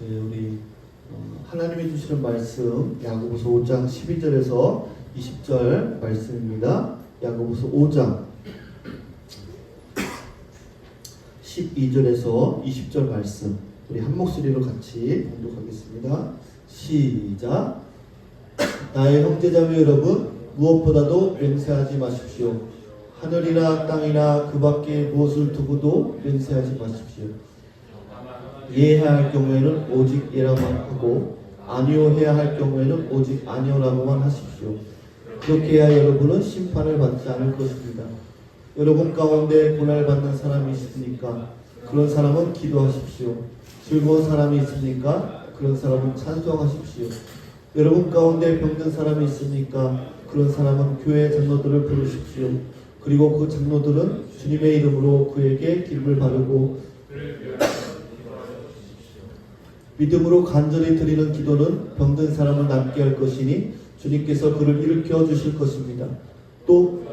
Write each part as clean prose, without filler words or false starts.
네, 우리 하나님이 주시는 말씀 야고보서 5장 12절에서 20절 말씀입니다. 야고보서 5장 12절에서 20절 말씀 우리 한 목소리로 같이 봉독하겠습니다. 시작. 나의 형제자매 여러분, 무엇보다도 맹세하지 마십시오. 하늘이나 땅이나 그 밖에 무엇을 두고도 맹세하지 마십시오. 예해야 할 경우에는 오직 예라고만 하고 아니요 해야 할 경우에는 오직 아니요라고만 하십시오. 그렇게 해야 여러분은 심판을 받지 않을 것입니다. 여러분 가운데 고난받는 사람이 있으니까 그런 사람은 기도하십시오. 즐거운 사람이 있으니까 그런 사람은 찬송하십시오. 여러분 가운데 병든 사람이 있으니까 그런 사람은 교회 장로들을 부르십시오. 그리고 그 장로들은 주님의 이름으로 그에게 기름을 바르고 믿음으로 간절히 드리는 기도는 병든 사람을 낫게 할 것이니 주님께서 그를 일으켜 주실 것입니다. 또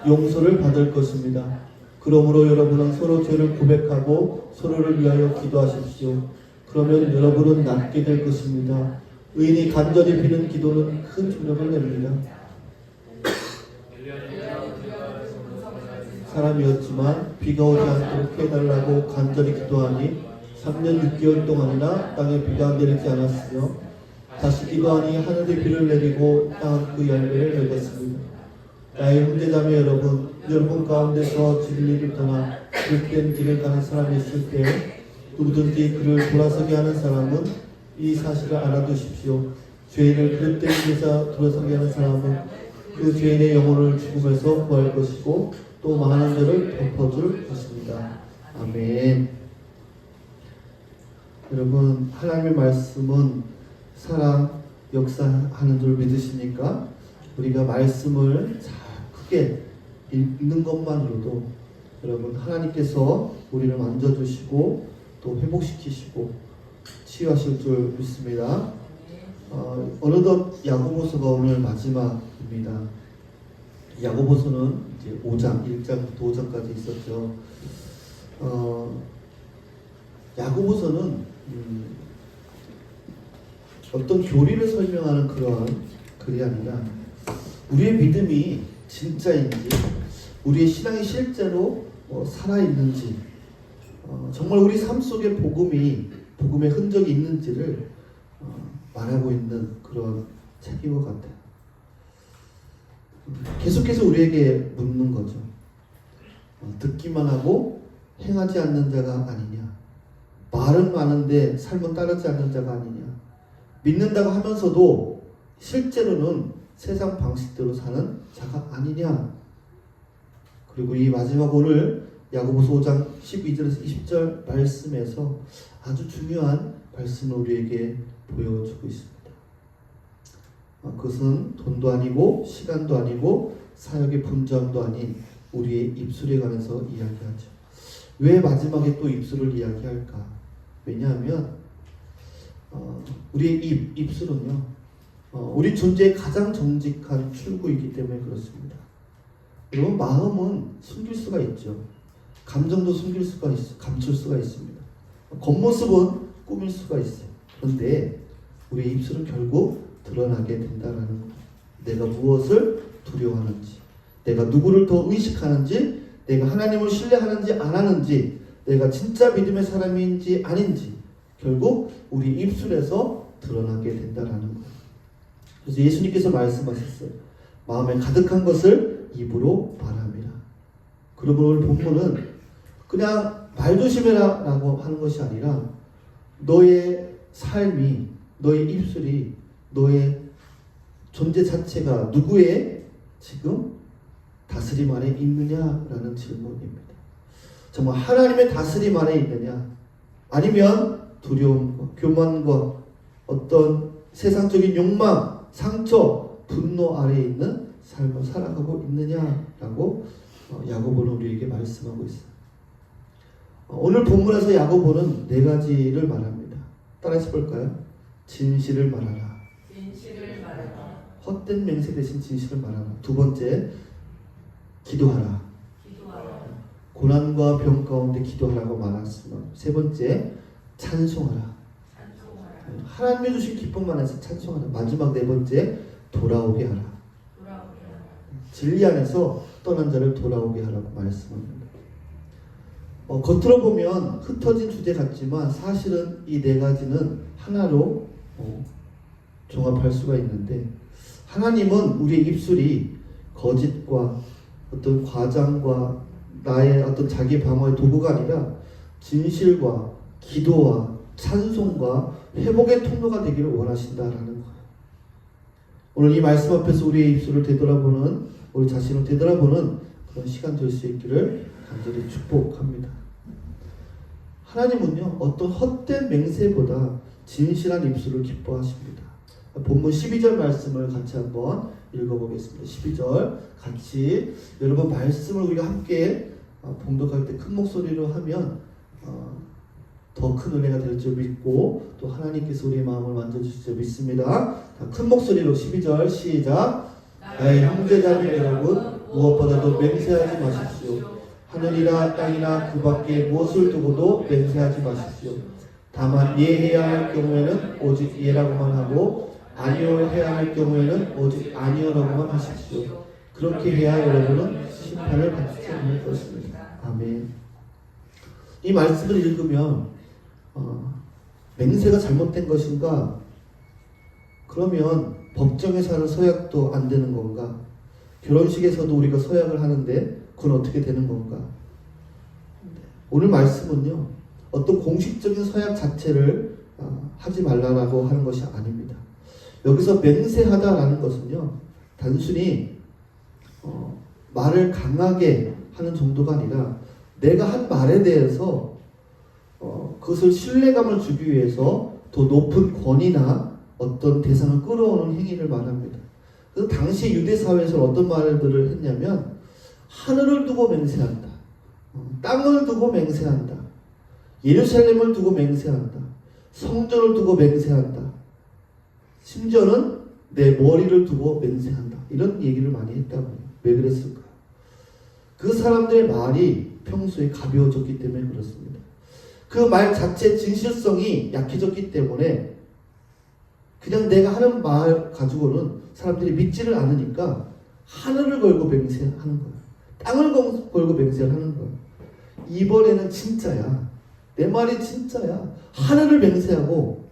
용서를 받을 것입니다. 그러므로 여러분은 서로 죄를 고백하고 서로를 위하여 기도하십시오. 그러면 여러분은 낫게 될 것입니다. 의인이 간절히 비는 기도는 큰 조력을 냅니다. 사람이었지만 비가 오지 않도록 해달라고 간절히 기도하니 3년 6개월 동안이나 땅에 비가 내리지 않았으며 다시 기도하니 하늘이 비를 내리고 땅은 그 열매를 맺었습니다. 나의 형제자매 여러분, 여러분 가운데서 진리를 떠나 그릇된 길을 가는 사람이 있을 때 누구든지 그를 돌아서게 하는 사람은 이 사실을 알아두십시오. 죄인을 그릇된 길에서 돌아서게 하는 사람은 그 죄인의 영혼을 죽음에서 구할 것이고 또 많은 죄를 덮어줄 것입니다. 아멘. 여러분, 하나님의 말씀은 살아 역사하는 줄 믿으십니까? 우리가 말씀을 잘 크게 읽는 것만으로도 여러분 하나님께서 우리를 만져주시고 또 회복시키시고 치유하실 줄 믿습니다. 어느덧 야고보서가 오늘 마지막입니다. 야고보서는 이제 5장 1장부터 5장까지 있었죠. 야고보서는 어떤 교리를 설명하는 그런 글이 아니라 우리의 믿음이 진짜인지 우리의 신앙이 실제로 살아있는지 정말 우리 삶 속에 복음의 흔적이 있는지를 말하고 있는 그런 책인 것 같아요. 계속해서 우리에게 묻는 거죠. 듣기만 하고 행하지 않는 자가 아니냐. 말은 많은데 삶은 따르지 않는 자가 아니냐. 믿는다고 하면서도 실제로는 세상 방식대로 사는 자가 아니냐. 그리고 이 마지막 오늘 야고보서 5장 12절에서 20절 말씀에서 아주 중요한 말씀을 우리에게 보여주고 있습니다. 그것은 돈도 아니고 시간도 아니고 사역의 분장도 아닌 우리의 입술에 관해서 이야기하죠. 왜 마지막에 또 입술을 이야기할까? 왜냐하면 우리의 입술은요 우리 존재의 가장 정직한 출구이기 때문에 그렇습니다. 여러분, 마음은 숨길 수가 있죠. 감정도 감출 수가 있습니다. 겉모습은 꾸밀 수가 있어요. 그런데 우리의 입술은 결국 드러나게 된다라는 거예요. 내가 무엇을 두려워하는지, 내가 누구를 더 의식하는지, 내가 하나님을 신뢰하는지 안 하는지, 내가 진짜 믿음의 사람인지 아닌지 결국 우리 입술에서 드러나게 된다라는 거예요. 그래서 예수님께서 말씀하셨어요. 마음에 가득한 것을 입으로 말합니다. 그러므로 오늘 본문은 그냥 말 조심해라 라고 하는 것이 아니라 너의 삶이, 너의 입술이, 너의 존재 자체가 누구의 지금 다스림 안에 있느냐라는 질문입니다. 정말 하나님의 다스림 안에 있느냐, 아니면 두려움과 교만과 어떤 세상적인 욕망, 상처, 분노 아래에 있는 삶을 살아가고 있느냐라고 야고보는 우리에게 말씀하고 있어요. 오늘 본문에서 야고보는 4가지를 말합니다. 따라서 볼까요? 진실을 말하라. 헛된 맹세 대신 진실을 말하라. 2번째, 기도하라. 고난과 병 가운데 기도하라고 말했습니다. 3번째, 찬송하라. 하나님이 주신 기쁨 안에서 찬송하라. 마지막 네 번째, 돌아오게 하라. 진리 안에서 떠난 자를 돌아오게 하라고 말씀합니다. 겉으로 보면 흩어진 주제 같지만 사실은 이 네 가지는 하나로 종합할 수가 있는데, 하나님은 우리의 입술이 거짓과 어떤 과장과 나의 어떤 자기 방어의 도구가 아니라 진실과 기도와 찬송과 회복의 통로가 되기를 원하신다라는 거예요. 오늘 이 말씀 앞에서 우리의 입술을 되돌아보는, 우리 자신을 되돌아보는 그런 시간 될 수 있기를 간절히 축복합니다. 하나님은요, 어떤 헛된 맹세보다 진실한 입술을 기뻐하십니다. 본문 12절 말씀을 같이 한번 읽어보겠습니다. 12절 같이, 여러분 말씀을 우리가 함께 봉독할 때 큰 목소리로 하면 더 큰 은혜가 될 줄 믿고, 또 하나님께서 우리의 마음을 만져주실 줄 믿습니다. 큰 목소리로 12절 시작. 나의 형제자매 여러분, 무엇보다도 맹세하지 마십시오. 하늘이나 땅이나 그 밖에 무엇을 두고도 맹세하지 마십시오. 다만 예해야 할 경우에는 오직 예라고만 하고, 아니요 해야 할 경우에는 오직 아니요라고만 하십시오. 그렇게 해야 여러분은 심판을 받지 않을 것입니다. 아멘. 이 말씀을 읽으면 맹세가 잘못된 것인가? 그러면 법정에서 하는 서약도 안 되는 건가? 결혼식에서도 우리가 서약을 하는데 그건 어떻게 되는 건가? 오늘 말씀은요, 어떤 공식적인 서약 자체를 하지 말라고 하는 것이 아닙니다. 여기서 맹세하다라는 것은요, 단순히 말을 강하게 하는 정도가 아니라 내가 한 말에 대해서 그것을 신뢰감을 주기 위해서 더 높은 권위나 어떤 대상을 끌어오는 행위를 말합니다. 그래서 당시 유대 사회에서 어떤 말들을 했냐면, 하늘을 두고 맹세한다, 땅을 두고 맹세한다, 예루살렘을 두고 맹세한다, 성전을 두고 맹세한다, 심지어는 내 머리를 두고 맹세한다, 이런 얘기를 많이 했다고요. 왜 그랬을까요? 그 사람들의 말이 평소에 가벼워졌기 때문에 그렇습니다. 그 말 자체의 진실성이 약해졌기 때문에 그냥 내가 하는 말 가지고는 사람들이 믿지를 않으니까 하늘을 걸고 맹세하는 거야. 땅을 걸고 맹세를 하는 거야. 이번에는 진짜야. 내 말이 진짜야. 하늘을 맹세하고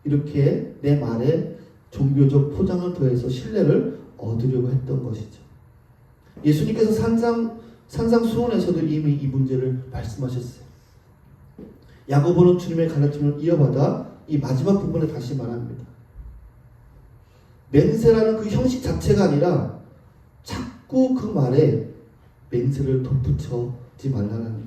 이렇게 내 말에 종교적 포장을 더해서 신뢰를 얻으려고 했던 것이죠. 예수님께서 산상수훈에서도 이미 이 문제를 말씀하셨어요. 야고보는 주님의 가르침을 이어받아 이 마지막 부분에 다시 말합니다. 맹세라는 그 형식 자체가 아니라 자꾸 그 말에 맹세를 덧붙여지 말라는 거예요.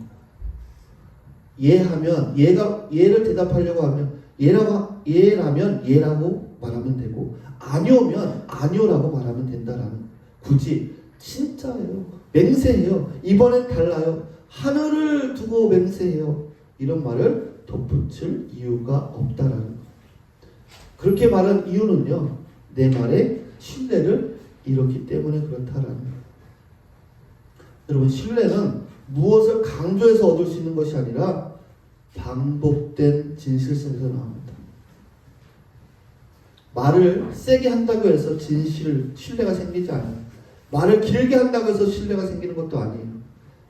예하면 예를 대답하려고 하면 예라면 예라고 말하면 되고, 아니오면 아니오라고 말하면 된다라는 거예요. 굳이 진짜예요, 맹세해요, 이번엔 달라요, 하늘을 두고 맹세해요, 이런 말을 덧붙일 이유가 없다라는 거예요. 그렇게 말한 이유는요, 내 말에 신뢰를 잃었기 때문에 그렇다라는 거예요. 여러분, 신뢰는 무엇을 강조해서 얻을 수 있는 것이 아니라 반복된 진실성에서 나옵니다. 말을 세게 한다고 해서 신뢰가 생기지 않아요. 말을 길게 한다고 해서 신뢰가 생기는 것도 아니에요.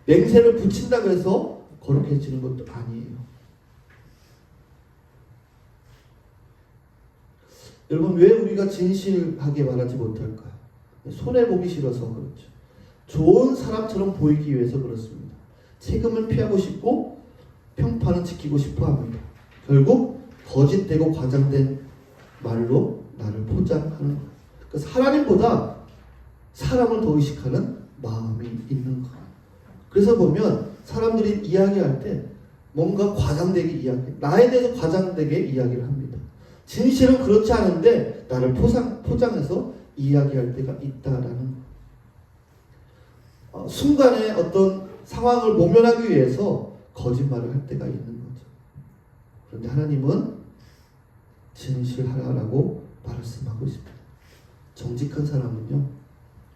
맹세를 붙인다고 해서 거룩해지는 것도 아니에요. 여러분, 왜 우리가 진실하게 말하지 못할까요? 손해보기 싫어서 그렇죠. 좋은 사람처럼 보이기 위해서 그렇습니다. 책임은 피하고 싶고 평판은 지키고 싶어 합니다. 결국 거짓되고 과장된 말로 나를 포장하는 거예요. 그래서 하나님보다 사람을 더 의식하는 마음이 있는 거예요. 그래서 보면 사람들이 이야기할 때 뭔가 과장되게 나에 대해서 과장되게 이야기를 합니다. 진실은 그렇지 않은데 나를 포장해서 이야기할 때가 있다라는 거예요. 순간에 어떤 상황을 모면하기 위해서 거짓말을 할 때가 있는 거죠. 그런데 하나님은 진실하라고 말씀하고 있습니다. 정직한 사람은요,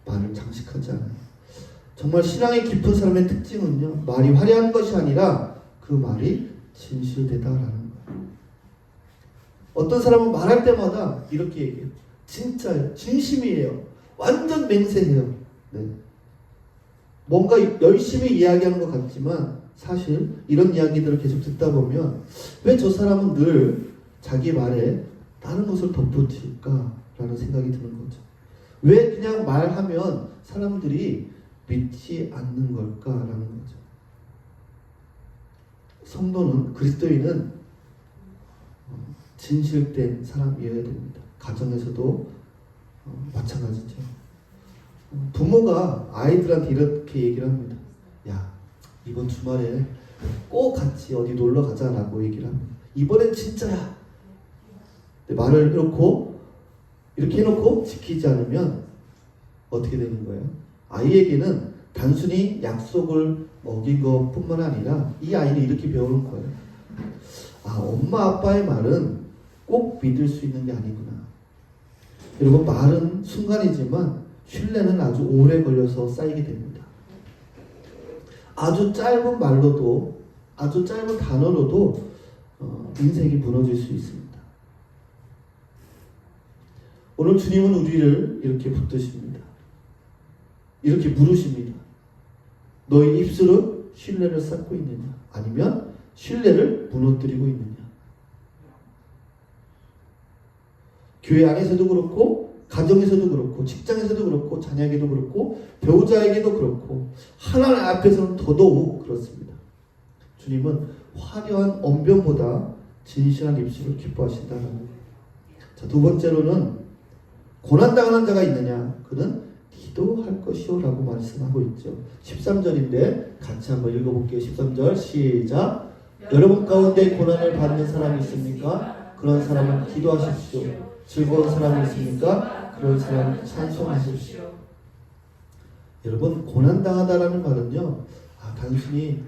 말을 장식하지 않아요. 정말 신앙이 깊은 사람의 특징은요, 말이 화려한 것이 아니라 그 말이 진실되다라는 거예요. 어떤 사람은 말할 때마다 이렇게 얘기해요. 진짜예요. 진심이에요. 완전 맹세해요. 네. 뭔가 열심히 이야기하는 것 같지만 사실 이런 이야기들을 계속 듣다 보면 왜 저 사람은 늘 자기 말에 다른 것을 덧붙일까라는 생각이 드는 거죠. 왜 그냥 말하면 사람들이 믿지 않는 걸까라는 거죠. 성도는, 그리스도인은 진실된 사람이어야 됩니다. 가정에서도 마찬가지죠. 부모가 아이들한테 이렇게 얘기를 합니다. 야, 이번 주말에 꼭 같이 어디 놀러 가자라고 얘기를 합니다. 이번엔 진짜야. 말을 이렇게 해놓고 지키지 않으면 어떻게 되는 거예요? 아이에게는 단순히 약속을 어긴 것뿐만 아니라 이 아이는 이렇게 배우는 거예요. 아, 엄마 아빠의 말은 꼭 믿을 수 있는 게 아니구나. 여러분, 말은 순간이지만 신뢰는 아주 오래 걸려서 쌓이게 됩니다. 아주 짧은 말로도, 아주 짧은 단어로도 인생이 무너질 수 있습니다. 오늘 주님은 우리를 이렇게 붙드십니다. 이렇게 물으십니다. 너희 입술은 신뢰를 쌓고 있느냐? 아니면 신뢰를 무너뜨리고 있느냐? 교회 안에서도 그렇고, 가정에서도 그렇고, 직장에서도 그렇고, 자녀에게도 그렇고, 배우자에게도 그렇고, 하나님 앞에서는 더더욱 그렇습니다. 주님은 화려한 언변보다 진실한 입술을 기뻐하신다는 거예요. 자, 두 번째로는 고난당하는 자가 있느냐? 그는 기도할 것이요 라고 말씀하고 있죠. 13절인데 같이 한번 읽어볼게요. 13절 시작. 여러분 가운데 고난을 받는 사람이 있습니까? 그런 사람은 기도하십시오. 즐거운 사람이 있습니까? 그런 사람은 찬송하십시오. 여러분, 고난당하다라는 말은요, 단순히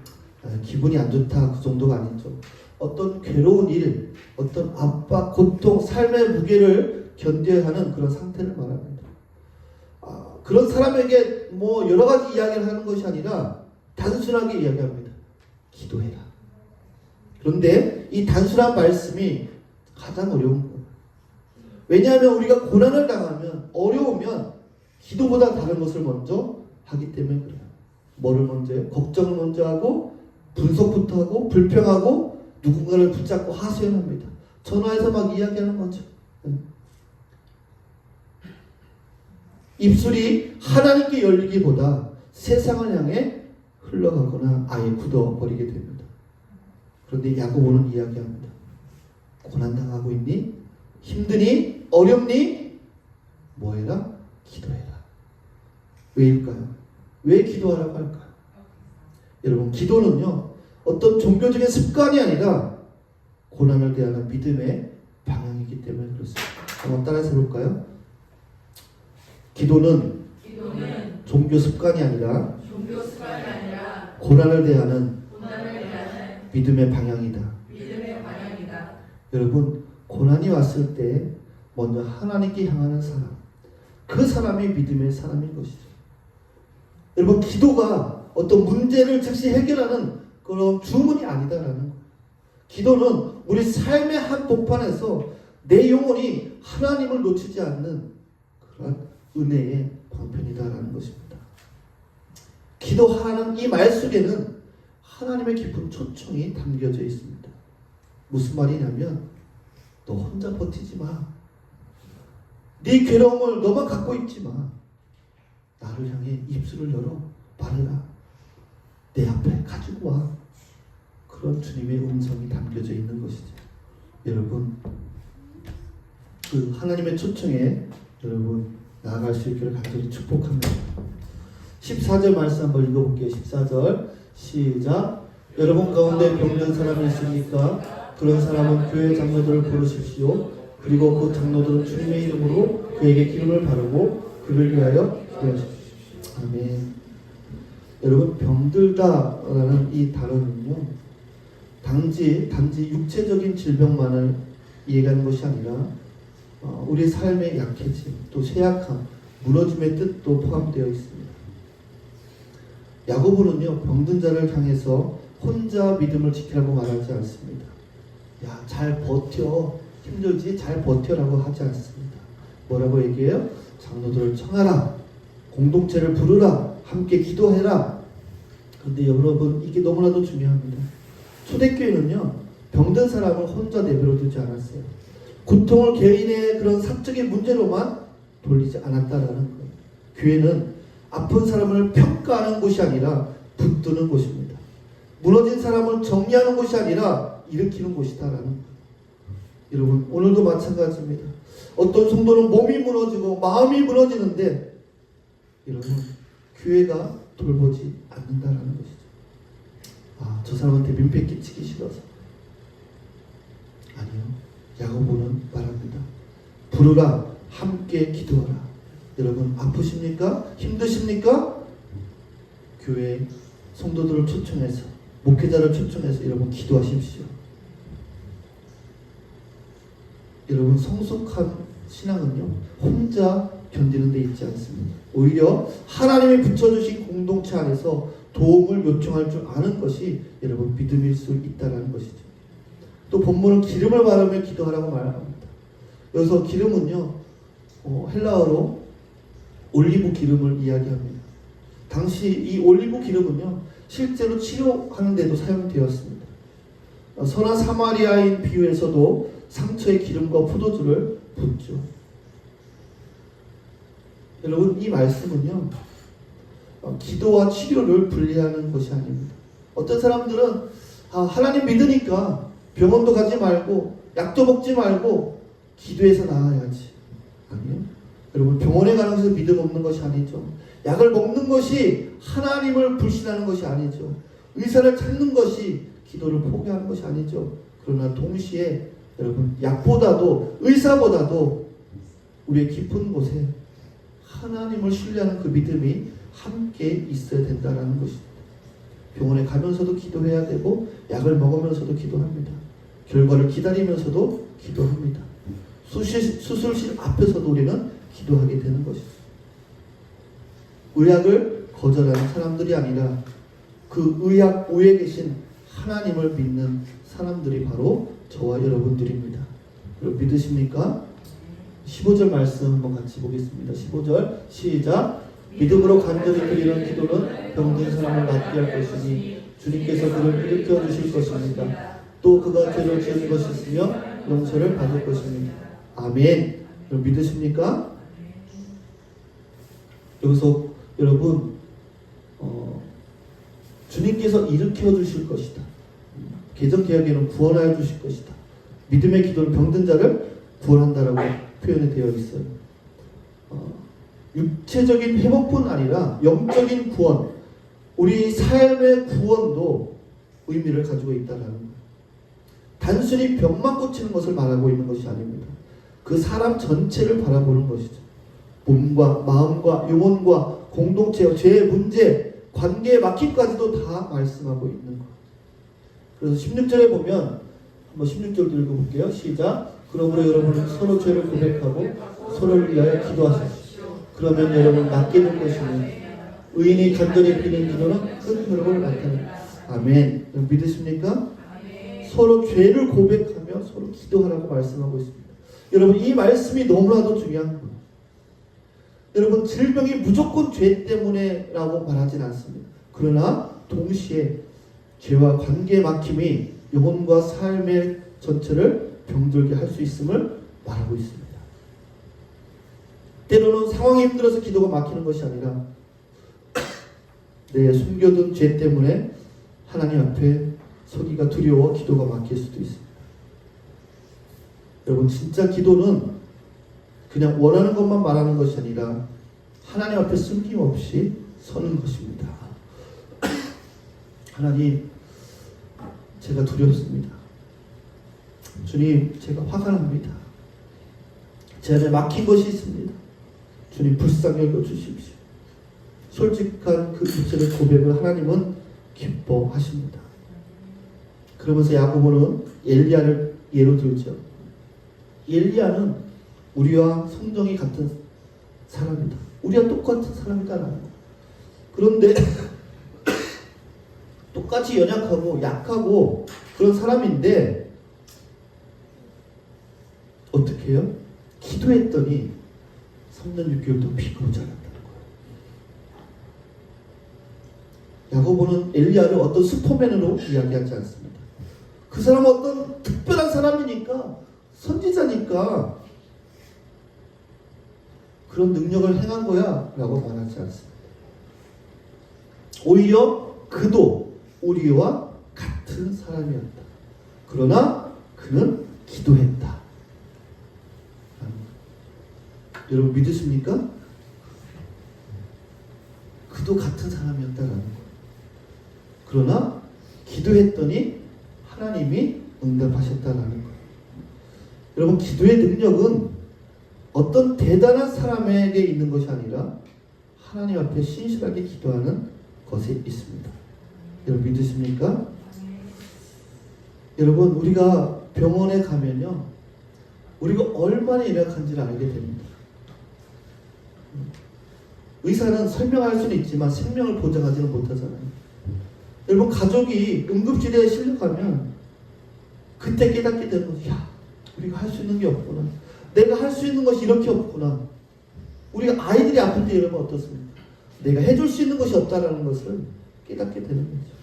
기분이 안 좋다 그 정도가 아니죠. 어떤 괴로운 일, 어떤 압박, 고통, 삶의 무게를 견뎌야 하는 그런 상태를 말합니다. 그런 사람에게 뭐 여러 가지 이야기를 하는 것이 아니라 단순하게 이야기합니다. 기도해라. 그런데 이 단순한 말씀이 가장 어려운 거예요. 왜냐하면 우리가 고난을 당하면, 어려우면 기도보다 다른 것을 먼저 하기 때문에 그래요. 뭐를 먼저 해요? 걱정을 먼저 하고, 분석부터 하고, 불평하고, 누군가를 붙잡고 하소연합니다. 전화해서 막 이야기하는 거죠. 입술이 하나님께 열리기보다 세상을 향해 흘러가거나 아예 굳어버리게 됩니다. 그런데 야고보는 이야기합니다. 고난당하고 있니? 힘드니? 어렵니? 뭐해라? 기도해라. 왜일까요? 왜 기도하라고 할까요? 여러분, 기도는요, 어떤 종교적인 습관이 아니라 고난을 대하는 믿음의 방향이기 때문에 그렇습니다. 한번 따라서 해볼까요? 기도는 종교 습관이 아니라 고난을 대하는 믿음의 방향이다. 여러분, 고난이 왔을 때 먼저 하나님께 향하는 사람, 그 사람이 믿음의 사람인 것이죠. 여러분, 기도가 어떤 문제를 즉시 해결하는 그런 주문이 아니다라는 거예요. 기도는 우리 삶의 한 복판에서 내 영혼이 하나님을 놓치지 않는 그런 은혜의 방편이다라는 것입니다. 기도하는 이 말 속에는 하나님의 깊은 초청이 담겨져 있습니다. 무슨 말이냐면, 너 혼자 버티지 마. 네 괴로움을 너만 갖고 있지 마. 나를 향해 입술을 열어 말해라. 내 앞에 가지고 와. 그런 주님의 음성이 담겨져 있는 것이죠. 여러분, 그 하나님의 초청에 여러분 나아갈 수 있기를 간절히 축복합니다. 14절 말씀 한번 읽어볼게요. 14절 시작. 여러분 가운데 병든 사람이 있습니까? 그런 사람은 교회 장로들을 부르십시오. 그리고 그 장로들은 주님의 이름으로 그에게 기름을 바르고 그를 위하여 기도하십시오. 아멘. 여러분, 병들다라는 이 단어는요, 단지 육체적인 질병만을 얘기하는 것이 아니라 우리 삶의 약해짐, 또 쇠약함, 무너짐의 뜻도 포함되어 있습니다. 야고보는요, 병든 자를 향해서 혼자 믿음을 지키라고 말하지 않습니다. 야, 잘 버텨. 힘들지? 잘 버텨라고 하지 않습니다. 뭐라고 얘기해요? 장로들을 청하라. 공동체를 부르라. 함께 기도해라. 그런데 여러분, 이게 너무나도 중요합니다. 초대교회는요, 병든 사람을 혼자 내버려 두지 않았어요. 고통을 개인의 그런 사적인 문제로만 돌리지 않았다라는 거예요. 교회는 아픈 사람을 평가하는 곳이 아니라 붙드는 곳입니다. 무너진 사람을 정리하는 곳이 아니라 일으키는 곳이다라는 거예요. 여러분, 오늘도 마찬가지입니다. 어떤 성도는 몸이 무너지고 마음이 무너지는데 여러분, 교회가 돌보지 않는다라는 것이죠. 아, 저 사람한테 민폐 끼치기 싫어서. 아니요. 야고보는 말합니다. 부르라. 함께 기도하라. 여러분, 아프십니까? 힘드십니까? 교회 성도들을 초청해서, 목회자를 초청해서 여러분 기도하십시오. 여러분, 성숙한 신앙은요, 혼자 견디는 데 있지 않습니다. 오히려 하나님이 붙여주신 공동체 안에서 도움을 요청할 줄 아는 것이 여러분 믿음일 수 있다는 것이죠. 또 본문은 기름을 바르며 기도하라고 말합니다. 여기서 기름은요, 헬라어로 올리브 기름을 이야기합니다. 당시 이 올리브 기름은요, 실제로 치료하는 데도 사용되었습니다. 선한 사마리아인 비유에서도 상처에 기름과 포도주를 붓죠. 여러분, 이 말씀은요, 기도와 치료를 분리하는 것이 아닙니다. 어떤 사람들은 하나님 믿으니까 병원도 가지 말고 약도 먹지 말고 기도해서 나아야지. 아니요. 여러분, 병원에 가는 것은 믿음 없는 것이 아니죠. 약을 먹는 것이 하나님을 불신하는 것이 아니죠. 의사를 찾는 것이 기도를 포기하는 것이 아니죠. 그러나 동시에 여러분, 약보다도 의사보다도 우리의 깊은 곳에 하나님을 신뢰하는 그 믿음이 함께 있어야 된다는 것입니다. 병원에 가면서도 기도해야 되고 약을 먹으면서도 기도합니다. 결과를 기다리면서도 기도합니다. 수술실 앞에서도 우리는 기도하게 되는 것이죠. 의학을 거절하는 사람들이 아니라 그 의학 위에 계신 하나님을 믿는 사람들이 바로 저와 여러분들입니다. 여러분 믿으십니까? 15절 말씀 한번 같이 보겠습니다. 15절 시작. 믿음으로 간절히 드리는 기도는 병든 사람을 낫게 할 것이니 주님께서 그를 일으켜 주실 것입니다. 또 그가 죄를 지은 것이 있으며 용서를 받을 것입니다. 아멘. 여러분 믿으십니까? 여기서 여러분 주님께서 일으켜 주실 것이다. 개정개혁에는 구원하여 주실 것이다. 믿음의 기도는 병든 자를 구원한다라고 표현이 되어 있어요. 육체적인 회복뿐 아니라 영적인 구원, 우리 삶의 구원도 의미를 가지고 있다는 거예요. 단순히 병만 고치는 것을 말하고 있는 것이 아닙니다. 그 사람 전체를 바라보는 것이죠. 몸과 마음과 영혼과 공동체, 죄의 문제, 관계의 막힘까지도 다 말씀하고 있는 거예요. 그래서 16절에 보면 한번 16절 읽어볼게요. 시작. 그러므로 여러분은 서로 죄를 고백하고 서로를 위하여 기도하십시오. 그러면 여러분 낫게 될 것이니 의인이 간절히 비는 기도는 큰 흐름을 나타냅니다. 아멘. 믿으십니까? 아멘. 서로 죄를 고백하며 서로 기도하라고 말씀하고 있습니다. 여러분 이 말씀이 너무나도 중요한 거예요. 여러분 질병이 무조건 죄 때문에 라고 말하진 않습니다. 그러나 동시에 죄와 관계의 막힘이 영혼과 삶의 전체를 병들게 할 수 있음을 말하고 있습니다. 때로는 상황이 힘들어서 기도가 막히는 것이 아니라 내 숨겨둔 죄 때문에 하나님 앞에 서기가 두려워 기도가 막힐 수도 있습니다. 여러분 진짜 기도는 그냥 원하는 것만 말하는 것이 아니라 하나님 앞에 숨김없이 서는 것입니다. 하나님, 제가 두렵습니다. 주님, 제가 화가 납니다. 제 안에 막힌 것이 있습니다. 주님, 불쌍히 여겨 주십시오. 솔직한 그 입술의 고백을 하나님은 기뻐하십니다. 그러면서 야고보는 엘리야를 예로 들죠. 엘리야는 우리와 성정이 같은 사람이다. 우리와 똑같은 사람이다라는 거. 그런데 똑같이 연약하고 약하고 그런 사람인데 어떻게 해요? 기도했더니 3년 6개월 동안 피가 오지 않았다는 거예요. 야고보는 엘리야를 어떤 슈퍼맨으로 이야기하지 않습니다. 그 사람은 어떤 특별한 사람이니까, 선지자니까 그런 능력을 행한 거야 라고 말하지 않습니다. 오히려 그도 우리와 같은 사람이었다. 그러나 그는 기도했다. 여러분 믿으십니까? 그도 같은 사람이었다라는 거예요. 그러나 기도했더니 하나님이 응답하셨다라는 거예요. 여러분 기도의 능력은 어떤 대단한 사람에게 있는 것이 아니라 하나님 앞에 신실하게 기도하는 것에 있습니다. 여러분 믿으십니까? 여러분 우리가 병원에 가면요, 우리가 얼마나 연약한지를 알게 됩니다. 의사는 설명할 수는 있지만 생명을 보장하지는 못하잖아요. 여러분 가족이 응급실에 실려가면 그때 깨닫게 되는 거죠. 야, 우리가 할 수 있는 게 없구나. 내가 할 수 있는 것이 이렇게 없구나. 우리가 아이들이 아플 때 여러분 어떻습니까? 내가 해줄 수 있는 것이 없다라는 것을 깨닫게 되는 거죠.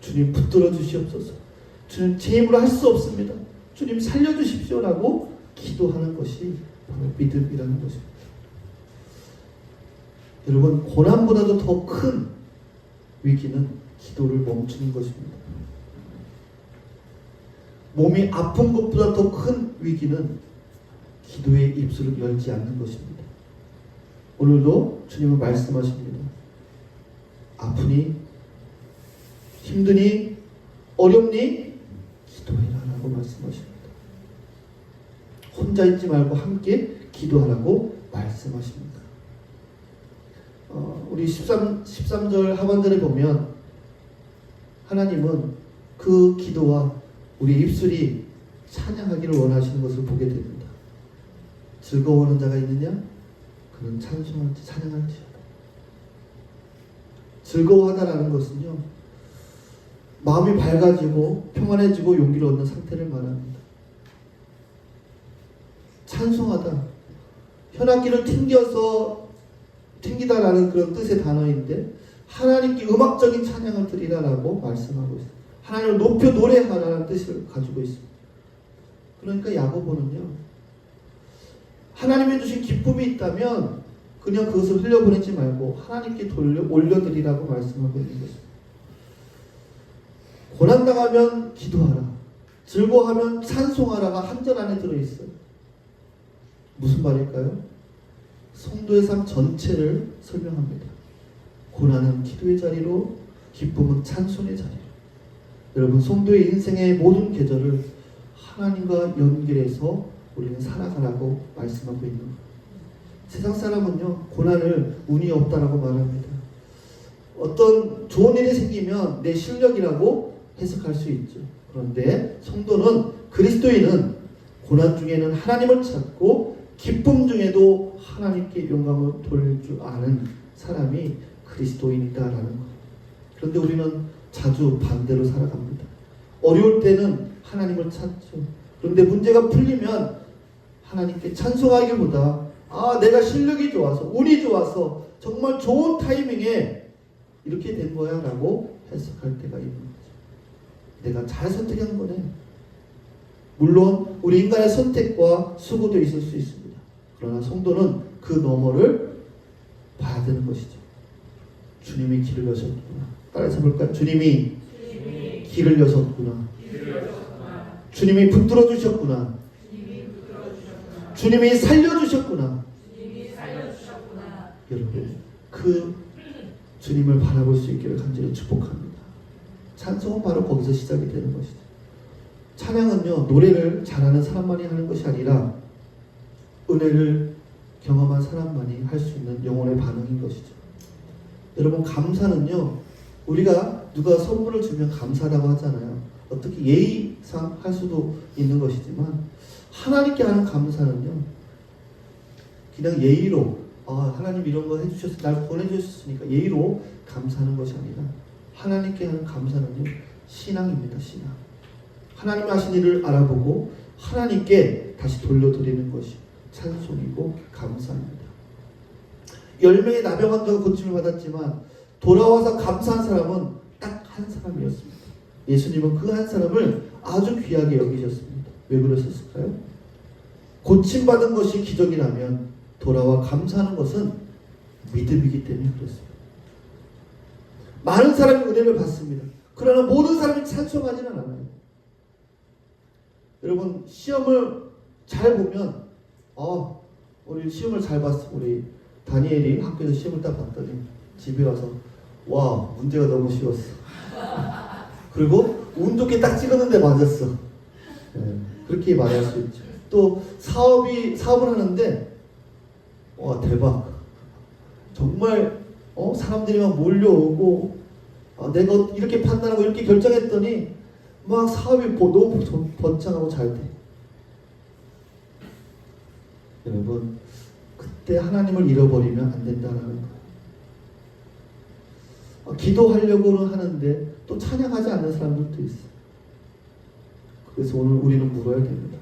주님 붙들어 주시옵소서. 주님 제 힘으로 할 수 없습니다. 주님 살려주십시오라고 기도하는 것이 바로 믿음이라는 것입니다. 여러분 고난보다도 더 큰 위기는 기도를 멈추는 것입니다. 몸이 아픈 것보다 더 큰 위기는 기도의 입술을 열지 않는 것입니다. 오늘도 주님은 말씀하십니다. 아프니? 힘드니? 어렵니? 기도해라 라고 말씀하십니다. 혼자 있지 말고 함께 기도하라고 말씀하십니다. 우리 13절 하반절에 보면 하나님은 그 기도와 우리 입술이 찬양하기를 원하시는 것을 보게 됩니다. 즐거워하는 자가 있느냐? 그는 찬송할지 찬양할지어다. 즐거워하다라는 것은요, 마음이 밝아지고 평안해지고 용기를 얻는 상태를 말합니다. 찬송하다, 현악기를 튕기다라는 그런 뜻의 단어인데 하나님께 음악적인 찬양을 드리라라고 말씀하고 있습니다. 하나님을 높여 노래하라는 뜻을 가지고 있습니다. 그러니까 야고보는요, 하나님이 주신 기쁨이 있다면 그냥 그것을 흘려보내지 말고 하나님께 올려드리라고 말씀하고 있는 것입니다. 고난당하면 기도하라, 즐거워하면 찬송하라가 한 절 안에 들어있어요. 무슨 말일까요? 성도의 삶 전체를 설명합니다. 고난은 기도의 자리로, 기쁨은 찬송의 자리로. 여러분 성도의 인생의 모든 계절을 하나님과 연결해서 우리는 살아가라고 말씀하고 있는 거예요. 세상 사람은요, 고난을 운이 없다라고 말합니다. 어떤 좋은 일이 생기면 내 실력이라고 해석할 수 있죠. 그런데 성도는, 그리스도인은 고난 중에는 하나님을 찾고 기쁨 중에도 하나님께 영광을 돌릴 줄 아는 사람이 그리스도인이다라는 거예요. 그런데 우리는 자주 반대로 살아갑니다. 어려울 때는 하나님을 찾죠. 그런데 문제가 풀리면 하나님께 찬송하기보다 내가 실력이 좋아서, 운이 좋아서 정말 좋은 타이밍에 이렇게 된 거야 라고 해석할 때가 있는 거죠. 내가 잘 선택한 거네. 물론 우리 인간의 선택과 수고도 있을 수 있습니다. 그러나 성도는 그 너머를 봐야 되는 것이죠. 주님이 길을 여셨구나. 따라서 볼까요? 주님이 길을 여셨구나. 주님이 붙들어 주셨구나. 주님이 살려주셨구나. 여러분 그 주님을 바라볼 수 있기를 간절히 축복합니다. 찬송은 바로 거기서 시작이 되는 것이죠. 찬양은요, 노래를 잘하는 사람만이 하는 것이 아니라 은혜를 경험한 사람만이 할 수 있는 영혼의 반응인 것이죠. 여러분 감사는요, 우리가 누가 선물을 주면 감사하다고 하잖아요. 어떻게 예의상 할 수도 있는 것이지만 하나님께 하는 감사는요, 그냥 예의로 하나님 이런 거 해주셨으니까, 날 보내주셨으니까 예의로 감사하는 것이 아니라 하나님께 하는 감사는요, 신앙입니다. 신앙. 하나님이 하신 일을 알아보고 하나님께 다시 돌려드리는 것이 찬송이고 감사입니다. 10명의 나병 환자가 고침을 받았지만 돌아와서 감사한 사람은 딱 한 사람이었습니다. 예수님은 그 한 사람을 아주 귀하게 여기셨습니다. 왜 그러셨을까요? 고침받은 것이 기적이라면 돌아와 감사하는 것은 믿음이기 때문에 그렇습니다. 많은 사람이 은혜를 받습니다. 그러나 모든 사람이 찬송하지는 않아요. 여러분, 시험을 잘 보면 우리 시험을 잘 봤어. 우리 다니엘이 학교에서 시험을 딱 봤더니 집에 와서 와, 문제가 너무 쉬웠어. 그리고 운 좋게 딱 찍었는데 맞았어. 그렇게 말할 수 있죠. 또 사업을 하는데 와, 대박. 정말 사람들이 막 몰려오고 내가 이렇게 판단하고 이렇게 결정했더니 막 사업이 너무 번창하고 잘 돼. 여러분, 그때 하나님을 잃어버리면 안 된다는 거예요. 기도하려고는 하는데 또 찬양하지 않는 사람들도 있어요. 그래서 오늘 우리는 물어야 됩니다.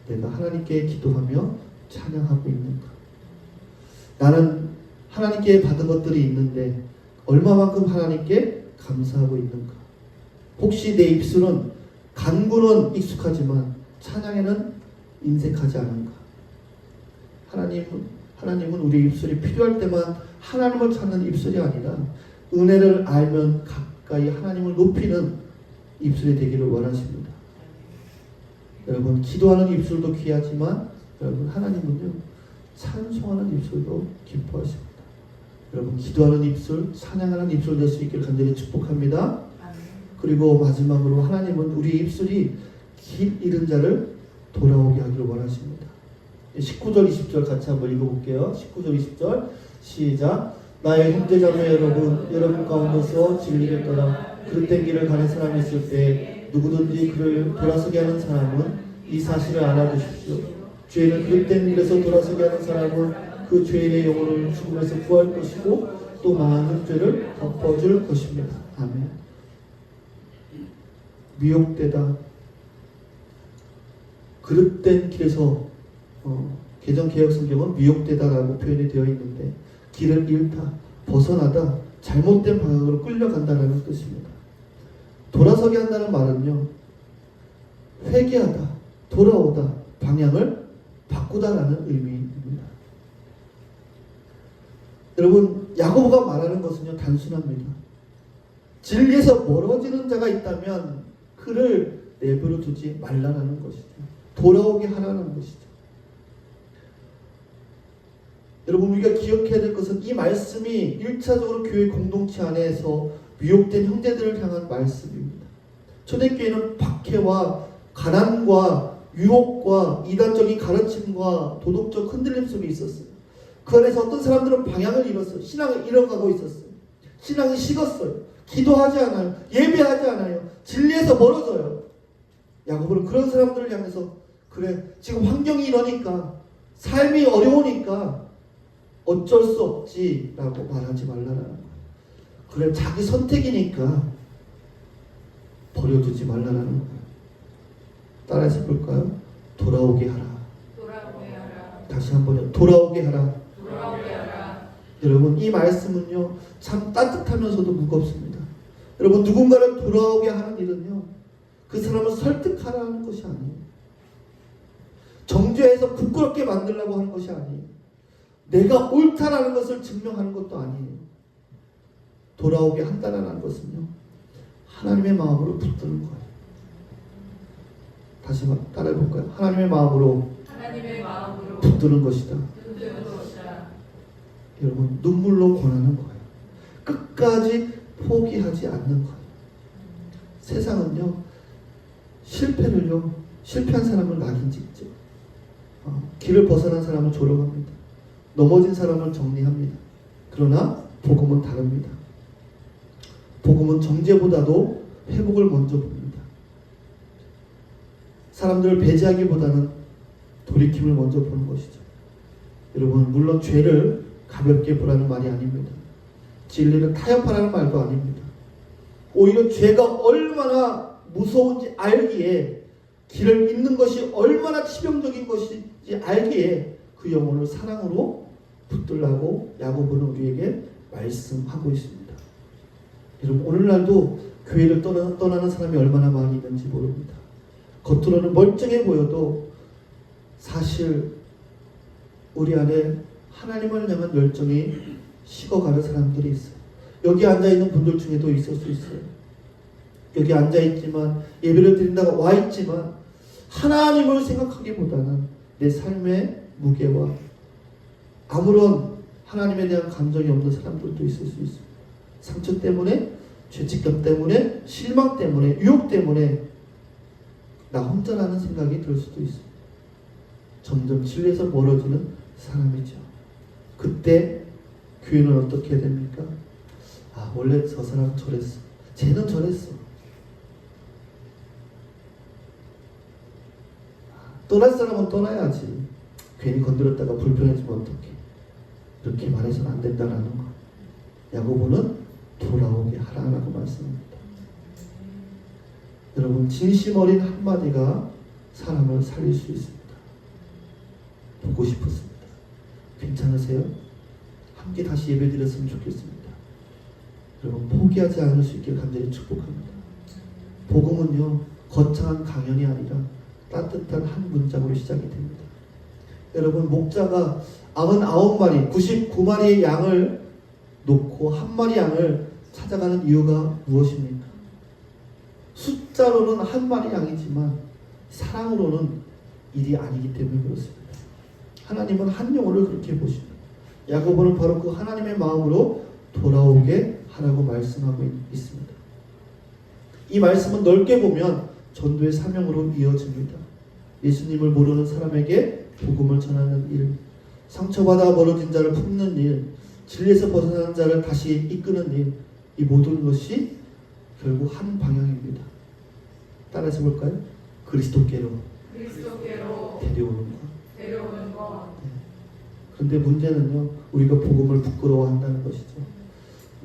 내가 하나님께 기도하며 찬양하고 있는가? 나는 하나님께 받은 것들이 있는데 얼마만큼 하나님께 감사하고 있는가? 혹시 내 입술은 간구는 익숙하지만 찬양에는 인색하지 않은가? 하나님은 우리 입술이 필요할 때만 하나님을 찾는 입술이 아니라 은혜를 알면 가까이 하나님을 높이는 입술이 되기를 원하십니다. 여러분, 기도하는 입술도 귀하지만 여러분, 하나님은요, 찬송하는 입술도 기뻐하십니다. 여러분, 기도하는 입술, 찬양하는 입술 될 수 있기를 간절히 축복합니다. 그리고 마지막으로 하나님은 우리 입술이 길 잃은 자를 돌아오게 하기를 원하십니다. 19절 20절 같이 한번 읽어볼게요. 19절 20절 시작. 나의 형제자매 여러분 가운데서 진리를 떠나 그릇된 길을 가는 사람이 있을 때 누구든지 그를 돌아서게 하는 사람은 이 사실을 알아두십시오. 죄는 그릇된 길에서 돌아서게 하는 사람은 그 죄인의 영혼을 죽음에서 구할 것이고 또 많은 죄를 덮어줄 것입니다. 아멘. 미혹되다. 그릇된 길에서 개정개혁성경은 미혹되다라고 표현이 되어 있는데 길을 잃다, 벗어나다, 잘못된 방향으로 끌려간다는 뜻입니다. 돌아서게 한다는 말은요, 회개하다, 돌아오다, 방향을 바꾸다라는 의미입니다. 여러분, 야고보가 말하는 것은요, 단순합니다. 진리에서 멀어지는 자가 있다면 그를 내버려 두지 말라는 것이죠. 돌아오게 하라는 것이죠. 여러분, 우리가 기억해야 될 것은 이 말씀이 1차적으로 교회 공동체 안에서 미혹된 형제들을 향한 말씀입니다. 초대교회는 박해와 가난과 유혹과 이단적인 가르침과 도덕적 흔들림 속에 있었어요. 그 안에서 어떤 사람들은 방향을 잃었어요. 신앙을 잃어가고 있었어요. 신앙이 식었어요. 기도하지 않아요. 예배하지 않아요. 진리에서 멀어져요. 야고보는 그런 사람들을 향해서 그래, 지금 환경이 이러니까, 삶이 어려우니까 어쩔 수 없지라고 말하지 말라는 거예요. 그래, 자기 선택이니까 버려두지 말라는 거예요. 따라해서 볼까요? 돌아오게 하라. 돌아오게 하라. 다시 한번요. 돌아오게 하라. 돌아오게 하라. 여러분, 이 말씀은요, 참 따뜻하면서도 무겁습니다. 여러분, 누군가를 돌아오게 하는 일은요, 그 사람을 설득하라는 것이 아니에요. 정죄해서 부끄럽게 만들려고 하는 것이 아니에요. 내가 옳다라는 것을 증명하는 것도 아니에요. 돌아오게 한다는 것은요, 하나님의 마음으로 붙드는 거예요. 다시 따라해볼까요? 하나님의 마음으로 붙드는 것이다. 여러분, 눈물로 권하는 거예요. 끝까지 포기하지 않는 거예요. 세상은요, 실패한 사람을 낙인 찍죠. 길을 벗어난 사람을 조롱합니다. 넘어진 사람을 정리합니다. 그러나 복음은 다릅니다. 복음은 정죄보다도 회복을 먼저 봅니다. 사람들을 배제하기보다는 돌이킴을 먼저 보는 것이죠. 여러분, 물론 죄를 가볍게 보라는 말이 아닙니다. 진리는 타협하라는 말도 아닙니다. 오히려 죄가 얼마나 무서운지 알기에, 길을 잇는 것이 얼마나 치명적인 것인지 알기에 그 영혼을 사랑으로 붙들라고 야고보는 우리에게 말씀하고 있습니다. 여러분, 오늘날도 교회를 떠나는 사람이 얼마나 많이 있는지 모릅니다. 겉으로는 멀쩡해 보여도 사실 우리 안에 하나님을 향한 열정이 식어가는 사람들이 있어요. 여기 앉아있는 분들 중에도 있을 수 있어요. 여기 앉아있지만, 예배를 드린다고 와있지만 하나님을 생각하기보다는 내 삶의 무게와 아무런 하나님에 대한 감정이 없는 사람들도 있을 수 있습니다. 상처 때문에, 죄책감 때문에, 실망 때문에, 유혹 때문에 나 혼자라는 생각이 들 수도 있습니다. 점점 진리에서 멀어지는 사람이죠. 그때 교회는 어떻게 해야 됩니까? 아, 원래 저 사람 저랬어. 쟤는 저랬어. 떠날 사람은 떠나야지. 괜히 건드렸다가 불편해지면 어떡해. 이렇게 말해서는 안 된다라는 거. 야고보는 돌아오게 하라고 말씀합니다. 여러분, 진심 어린 한마디가 사람을 살릴 수 있습니다. 보고 싶었습니다. 괜찮으세요? 함께 다시 예배 드렸으면 좋겠습니다. 여러분, 포기하지 않을 수 있길 간절히 축복합니다. 복음은요, 거창한 강연이 아니라 따뜻한 한 문장으로 시작이 됩니다. 여러분, 목자가 99마리, 99마리의 양을 놓고 한 마리 양을 찾아가는 이유가 무엇입니까? 숫자로는 한 마리 양이지만 사랑으로는 일이 아니기 때문에 그렇습니다. 하나님은 한 영혼을 그렇게 보십니다. 야고보는 바로 그 하나님의 마음으로 돌아오게 하라고 말씀하고 있습니다. 이 말씀은 넓게 보면 전도의 사명으로 이어집니다. 예수님을 모르는 사람에게 복음을 전하는 일, 상처받아 멀어진 자를 품는 일, 진리에서 벗어나는 자를 다시 이끄는 일, 이 모든 것이 결국 한 방향입니다. 따라서 볼까요? 그리스도께로 데려오는 것. 그런데 문제는요, 우리가 복음을 부끄러워한다는 것이죠.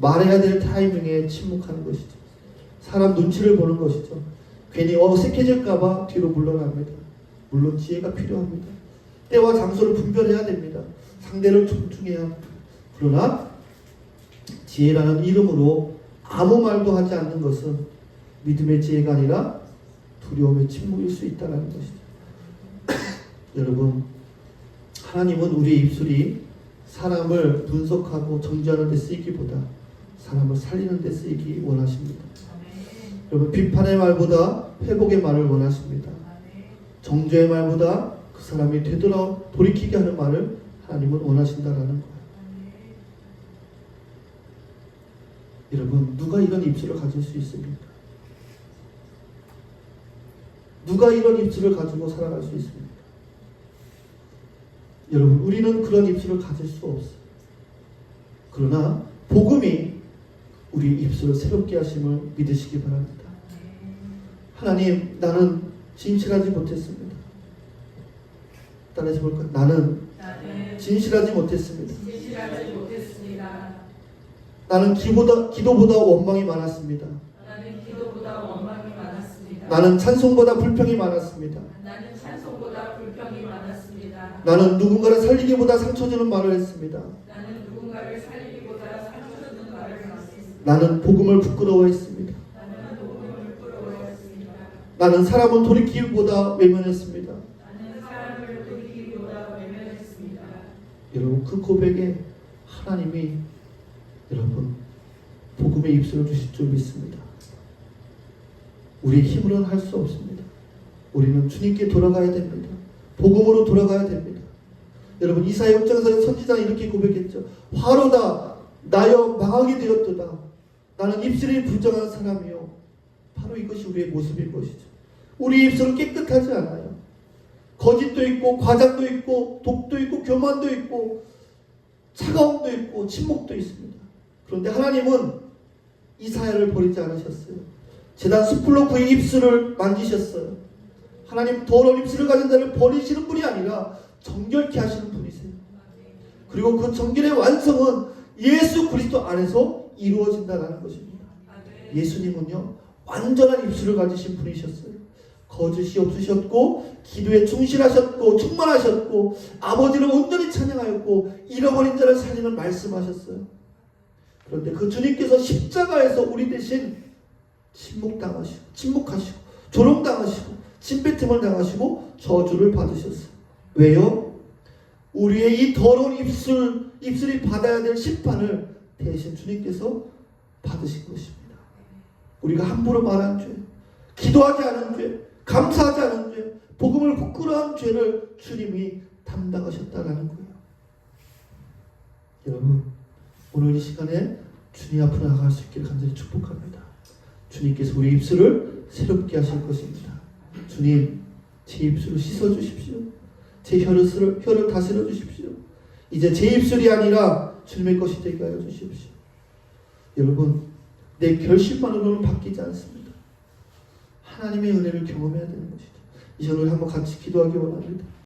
말해야 될 타이밍에 침묵하는 것이죠. 사람 눈치를 보는 것이죠. 괜히 어색해질까봐 뒤로 물러납니다. 물론 지혜가 필요합니다. 때와 장소를 분별해야 됩니다. 상대를 존중해야 합니다. 그러나 지혜라는 이름으로 아무 말도 하지 않는 것은 믿음의 지혜가 아니라 두려움의 침묵일 수 있다는 것이죠. 여러분, 하나님은 우리의 입술이 사람을 분석하고 정죄하는 데 쓰이기보다 사람을 살리는 데 쓰이기 원하십니다. 여러분, 비판의 말보다 회복의 말을 원하십니다. 정죄의 말보다 그 사람이 돌이키게 하는 말을 하나님은 원하신다라는 거예요. 여러분, 누가 이런 입술을 가질 수 있습니까? 누가 이런 입술을 가지고 살아갈 수 있습니까? 여러분, 우리는 그런 입술을 가질 수 없어요. 그러나 복음이 우리 입술을 새롭게 하심을 믿으시기 바랍니다. 하나님, 나는 진실하지 못했습니다. 따라서 볼까요? 나는 진실하지 못했습니다. 나는 기도보다 원망이 많았습니다. 나는 찬송보다 불평이 많았습니다. 나는 누군가를 살리기보다 상처 주는 말을 했습니다. 나는 복음을 부끄러워했습니다. 나는 사람을 돌이키기보다 외면했습니다. 여러분, 그 고백에 하나님이 여러분 복음의 입술을 주실 줄 믿습니다. 우리의 힘으로는 할 수 없습니다. 우리는 주님께 돌아가야 됩니다. 복음으로 돌아가야 됩니다. 여러분, 이사야 6장에서 선지자는 이렇게 고백했죠. 화로다 나여 망하게 되었도다. 나는 입술이 불정한 사람이요. 바로 이것이 우리의 모습인 것이죠. 우리 입술은 깨끗하지 않아요. 거짓도 있고 과장도 있고 독도 있고 교만도 있고 차가움도 있고 침묵도 있습니다. 그런데 하나님은 이사야를 버리지 않으셨어요. 제단 숯불로 그의 입술을 만지셨어요. 하나님, 더러운 입술을 가진 자를 버리시는 분이 아니라 정결케 하시는 분이세요. 그리고 그 정결의 완성은 예수 그리스도 안에서 이루어진다는 것입니다. 예수님은요 완전한 입술을 가지신 분이셨어요. 거짓이 없으셨고 기도에 충실하셨고 충만하셨고 아버지를 온전히 찬양하였고 잃어버린 자를 살리는 말씀하셨어요. 그런데 그 주님께서 십자가에서 우리 대신 침묵하시고 조롱당하시고 침뱉음을 당하시고 저주를 받으셨어요. 왜요? 우리의 이 더러운 입술이 받아야 될 심판을 대신 주님께서 받으신 것입니다. 우리가 함부로 말한 죄, 기도하지 않은 죄, 감사하지 않은 죄, 복음을 부끄러운 죄를 주님이 담당하셨다는 거예요. 여러분, 오늘 이 시간에 주님 앞으로 나아갈 수 있기를 간절히 축복합니다. 주님께서 우리 입술을 새롭게 하실 것입니다. 주님, 제 입술을 씻어주십시오. 제 혀를 다스려 주십시오. 이제 제 입술이 아니라 주님의 것이 되게 하여 주십시오. 여러분, 내 결심만으로는 바뀌지 않습니다. 하나님의 은혜를 경험해야 되는 것이죠. 이 시간을 한번 같이 기도하기 원합니다.